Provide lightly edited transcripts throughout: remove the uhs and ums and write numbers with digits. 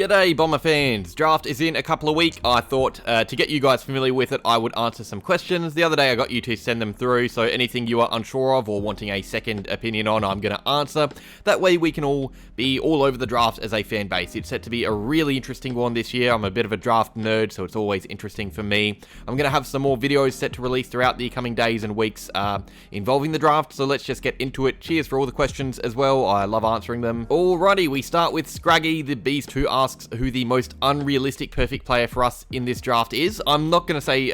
G'day Bomber fans, draft is in a couple of weeks. I thought to get you guys familiar with it, I would answer some questions. The other day I got you to send them through, so anything you are unsure of or wanting a second opinion on, I'm going to answer. That way we can all be all over the draft as a fan base. It's set to be a really interesting one this year. I'm a bit of a draft nerd, so it's always interesting for me. I'm going to have some more videos set to release throughout the coming days and weeks involving the draft, so let's just get into it. Cheers for all the questions as well, I love answering them. Alrighty, we start with Scraggy the Beast, who asks who the most unrealistic perfect player for us in this draft is. I'm not going to say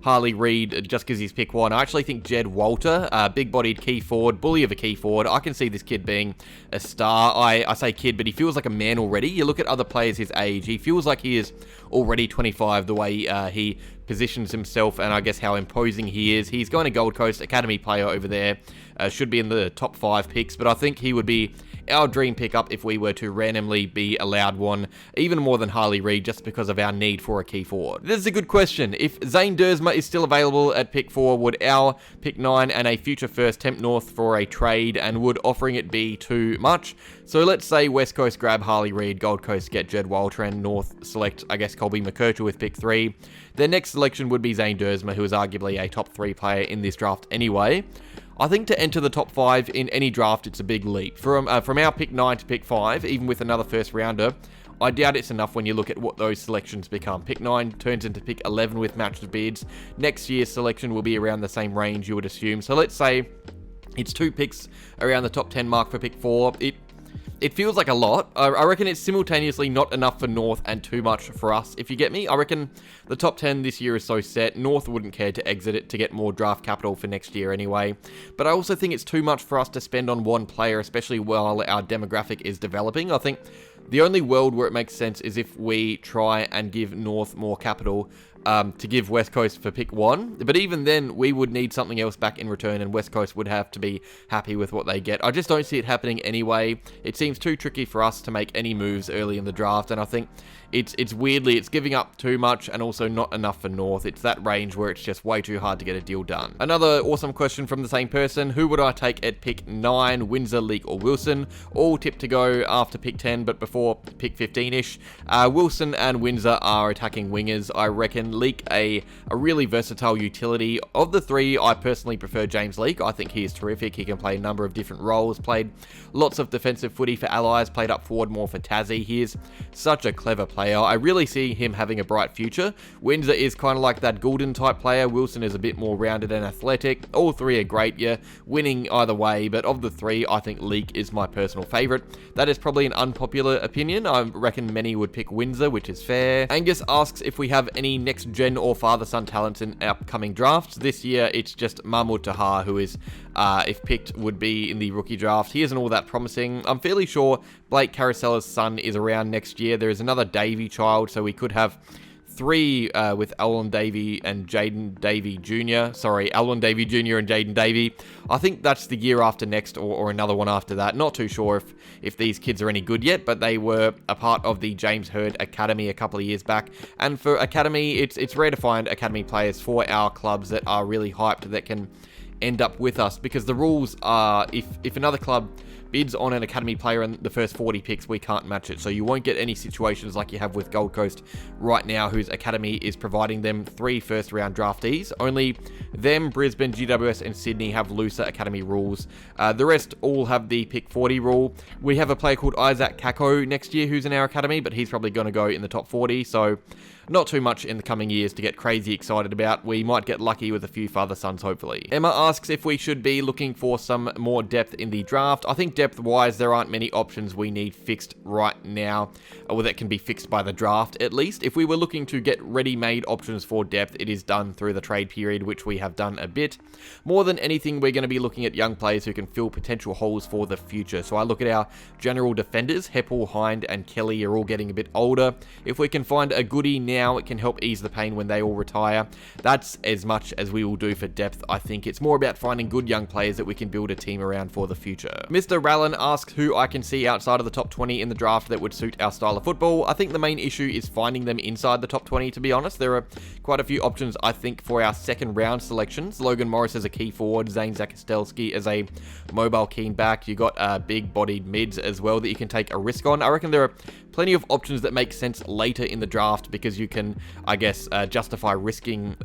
Harley Reid just because he's pick one. I actually think Jed Walter, big-bodied key forward, bully of a key forward. I can see this kid being a star. I say kid, but he feels like a man already. You look at other players his age, he feels like he is already 25, the way he positions himself and I guess how imposing he is. He's going to Gold Coast, academy player over there. Should be in the top 5 picks, but I think he would be our dream pickup if we were to randomly be allowed one, even more than Harley Reid, just because of our need for a key forward. This is a good question. If Zane Duursma is still available at pick 4, would our pick 9 and a future first tempt North for a trade, and would offering it be too much? So let's say West Coast grab Harley Reid, Gold Coast get Jed Walter, and North select, I guess, Colby McKercher with pick 3. Their next selection would be Zane Duursma, who is arguably a top 3 player in this draft anyway. I think to enter the top 5 in any draft, it's a big leap. From our pick 9 to pick 5, even with another first rounder, I doubt it's enough when you look at what those selections become. Pick 9 turns into pick 11 with matched bids. Next year's selection will be around the same range, you would assume. So let's say it's 2 picks around the top 10 mark for pick 4. It feels like a lot. I reckon it's simultaneously not enough for North and too much for us, if you get me. I reckon the top 10 this year is so set, North wouldn't care to exit it to get more draft capital for next year anyway. But I also think it's too much for us to spend on one player, especially while our demographic is developing. I think the only world where it makes sense is if we try and give North more capital to give West Coast for pick 1. But even then, we would need something else back in return, and West Coast would have to be happy with what they get. I just don't see it happening anyway. It seems too tricky for us to make any moves early in the draft, and I think it's weirdly, it's giving up too much and also not enough for North. It's that range where it's just way too hard to get a deal done. Another awesome question from the same person. Who would I take at pick 9, Windsor, Leake, or Wilson? All tipped to go after pick 10, but before pick 15-ish. Wilson and Windsor are attacking wingers. I reckon Leake a really versatile utility. Of the 3, I personally prefer James Leake. I think he is terrific. He can play a number of different roles, played lots of defensive footy for Allies, played up forward more for Tassie. He is such a clever player. I really see him having a bright future. Windsor is kind of like that Goulden type player. Wilson is a bit more rounded and athletic. All 3 are great, yeah, winning either way, but of the 3, I think Leake is my personal favourite. That is probably an unpopular opinion. I reckon many would pick Windsor, which is fair. Angus asks if we have any next gen or father-son talents in upcoming drafts. This year, it's just Mahmoud Tahar, who is, if picked, would be in the rookie draft. He isn't all that promising. I'm fairly sure Blake Carousella's son is around next year. There is another Davey child, so we could have 3 with Alwyn Davey and Jaden Davey Jr. Sorry, Alwyn Davey Jr. and Jaden Davey. I think that's the year after next or another one after that. Not too sure if these kids are any good yet, but they were a part of the James Hird Academy a couple of years back. And for Academy, it's rare to find Academy players for our clubs that are really hyped that can end up with us, because the rules are if another club bids on an academy player in the first 40 picks, we can't match it. So you won't get any situations like you have with Gold Coast right now, whose academy is providing them 3 first-round draftees. Only them, Brisbane, GWS, and Sydney have looser academy rules. The rest all have the pick 40 rule. We have a player called Isaac Kako next year who's in our academy, but he's probably going to go in the top 40, so not too much in the coming years to get crazy excited about. We might get lucky with a few father sons, hopefully. Emma asks if we should be looking for some more depth in the draft. I think depth-wise, there aren't many options we need fixed right now, or that can be fixed by the draft, at least. If we were looking to get ready-made options for depth, it is done through the trade period, which we have done a bit. More than anything, we're going to be looking at young players who can fill potential holes for the future. So I look at our general defenders. Heppel, Hind, and Kelly are all getting a bit older. If we can find a goodie now, it can help ease the pain when they all retire. That's as much as we will do for depth, I think. It's more about finding good young players that we can build a team around for the future. Mr. Rallan asks who I can see outside of the top 20 in the draft that would suit our style of football. I think the main issue is finding them inside the top 20, to be honest. There are quite a few options, I think, for our second round selections. Logan Morris as a key forward, Zane Zakostelsky as a mobile keen back. You got big-bodied mids as well that you can take a risk on. I reckon there are plenty of options that make sense later in the draft because you can, I guess, justify risking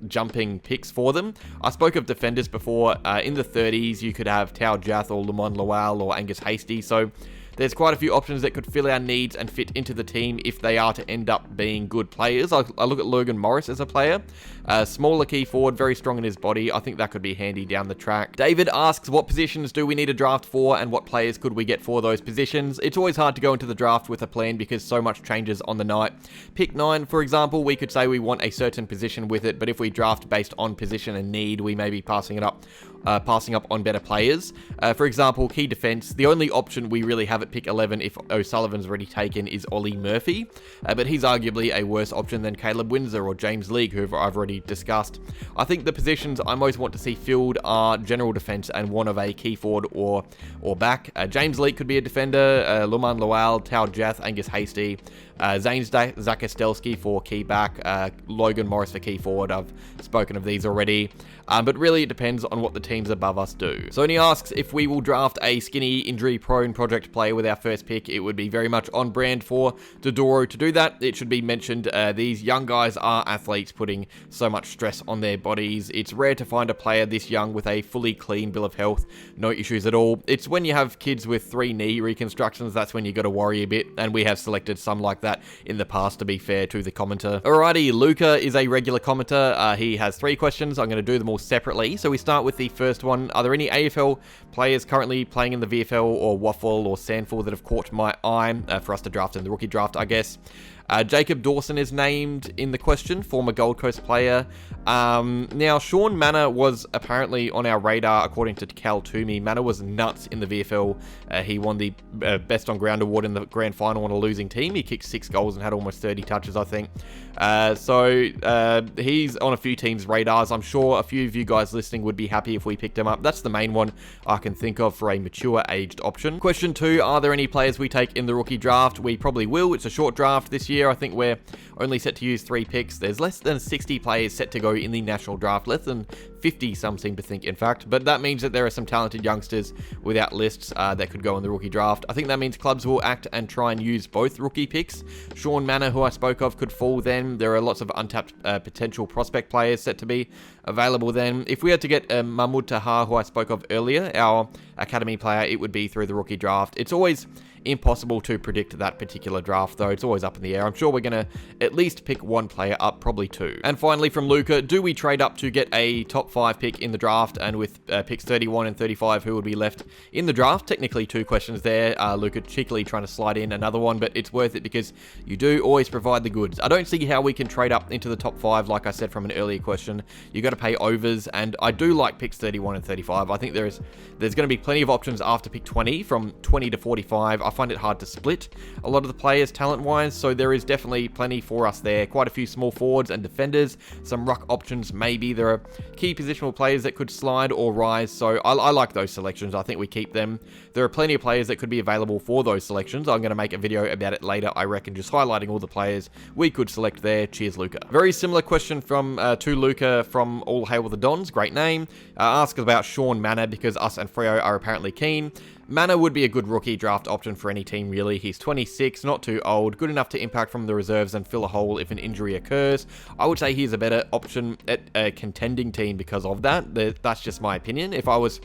jumping picks for them. I spoke of defenders before. In the 30s, you could have Tao Jath or Lamont Lowell or Angus Hasty, so there's quite a few options that could fill our needs and fit into the team if they are to end up being good players. I look at Logan Morris as a player. Smaller key forward, very strong in his body. I think that could be handy down the track. David asks, what positions do we need a draft for and what players could we get for those positions? It's always hard to go into the draft with a plan because so much changes on the night. Pick 9, for example, we could say we want a certain position with it, but if we draft based on position and need, we may be passing up on better players. For example, key defense, the only option we really have at pick 11 if O'Sullivan's already taken is Ollie Murphy, but he's arguably a worse option than Caleb Windsor or James League, who I've already discussed. I think the positions I most want to see filled are general defense and one of a key forward or back. James League could be a defender, Luman Lowell, Tao Jath, Angus Hasty, Zane Zakostelsky for key back, Logan Morris for key forward. I've spoken of these already. But really it depends on what the teams above us do. So he asks if we will draft a skinny, injury-prone project player with our first pick. It would be very much on brand for Duursma to do that. It should be mentioned these young guys are athletes putting so much stress on their bodies. It's rare to find a player this young with a fully clean bill of health, no issues at all. It's when you have kids with 3 knee reconstructions, that's when you got to worry a bit, and we have selected some like that in the past, to be fair to the commenter. Alrighty, Luca is a regular commenter. He has 3 questions. I'm going to do them all separately. So we start with the first one. Are there any AFL players currently playing in the VFL or Waffle or Sandford that have caught my eye for us to draft in the rookie draft, I guess? Jacob Dawson is named in the question, former Gold Coast player. Now, Shaun Managh was apparently on our radar, according to Cal Toomey. Managh was nuts in the VFL. He won the Best on Ground award in the grand final on a losing team. He kicked 6 goals and had almost 30 touches, I think. So he's on a few teams' radars. I'm sure a few of you guys listening would be happy if we picked him up. That's the main one I can think of for a mature aged option. Question 2, are there any players we take in the rookie draft? We probably will. It's a short draft this year. I think we're only set to use 3 picks. There's less than 60 players set to go in the national draft, less than 50 some seem to think, in fact, but that means that there are some talented youngsters without lists that could go in the rookie draft. I think that means clubs will act and try and use both rookie picks. Shaun Managh, who I spoke of, could fall then. There are lots of untapped potential prospect players set to be available then. If we had to get Mahmoud Taha, who I spoke of earlier, our academy player, it would be through the rookie draft. It's always impossible to predict that particular draft, though. It's always up in the air. I'm sure we're going to at least pick 1 player up, probably 2. And finally from Luca, do we trade up to get a top 5 pick in the draft? And with picks 31 and 35, who would be left in the draft? Technically 2 questions there. Luca cheekily trying to slide in another one, but it's worth it because you do always provide the goods. I don't see how we can trade up into the top 5, like I said from an earlier question. You got to pay overs, and I do like picks 31 and 35. I think there's going to be plenty of options after pick 20, from 20 to 45. I find it hard to split a lot of the players talent-wise, so there is definitely plenty for us there. Quite a few small forwards and defenders, some ruck options maybe. There are key positional players that could slide or rise, so I like those selections. I think we keep them. There are plenty of players that could be available for those selections. I'm going to make a video about it later, I reckon, just highlighting all the players we could select there. Cheers, Luca. Very similar question from to Luca from All Hail the Dons, great name. Asks about Shaun Managh because us and Freo are apparently keen. Managh would be a good rookie draft option for any team, really. He's 26, not too old, good enough to impact from the reserves and fill a hole if an injury occurs. I would say he's a better option at a contending team because of that. That's just my opinion. If I was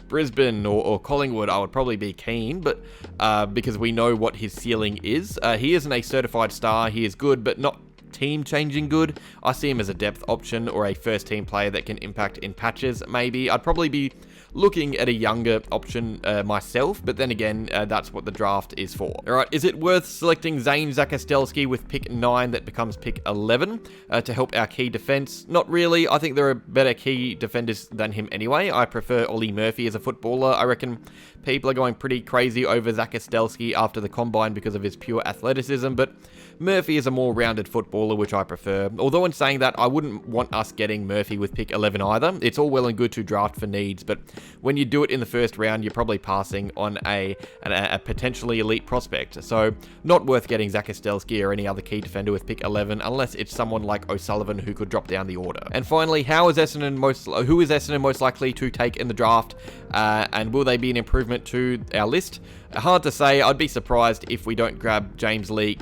Brisbane or Collingwood, I would probably be keen, but because we know what his ceiling is. He isn't a certified star. He is good, but not team-changing good. I see him as a depth option or a first-team player that can impact in patches, maybe. I'd probably be looking at a younger option myself, but then again, that's what the draft is for. Alright, is it worth selecting Zane Zakostelsky with pick 9 that becomes pick 11 to help our key defense? Not really. I think there are better key defenders than him anyway. I prefer Ollie Murphy as a footballer. I reckon people are going pretty crazy over Zakostelsky after the combine because of his pure athleticism, but Murphy is a more rounded footballer, which I prefer. Although in saying that, I wouldn't want us getting Murphy with pick 11 either. It's all well and good to draft for needs, but when you do it in the first round, you're probably passing on a potentially elite prospect. So not worth getting Zakostelsky or any other key defender with pick 11 unless it's someone like O'Sullivan who could drop down the order. And finally, who is Essendon most likely to take in the draft, and will they be an improvement to our list? Hard to say. I'd be surprised if we don't grab James Lee,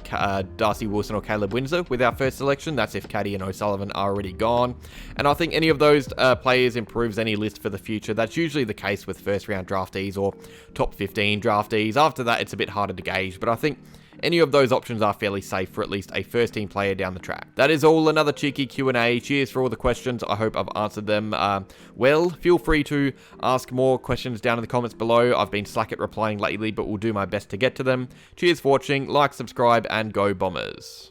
Darcy Wilson or Caleb Windsor with our first selection. That's if Caddy and O'Sullivan are already gone. And I think any of those players improves any list for the future. That's usually the case with first round draftees or top 15 draftees. After that, it's a bit harder to gauge, but I think any of those options are fairly safe for at least a first team player down the track. That is all. Another cheeky Q&A. Cheers for all the questions. I hope I've answered them well. Feel free to ask more questions down in the comments below. I've been slack at replying lately, but will do my best to get to them. Cheers for watching. Like, subscribe, and go Bombers.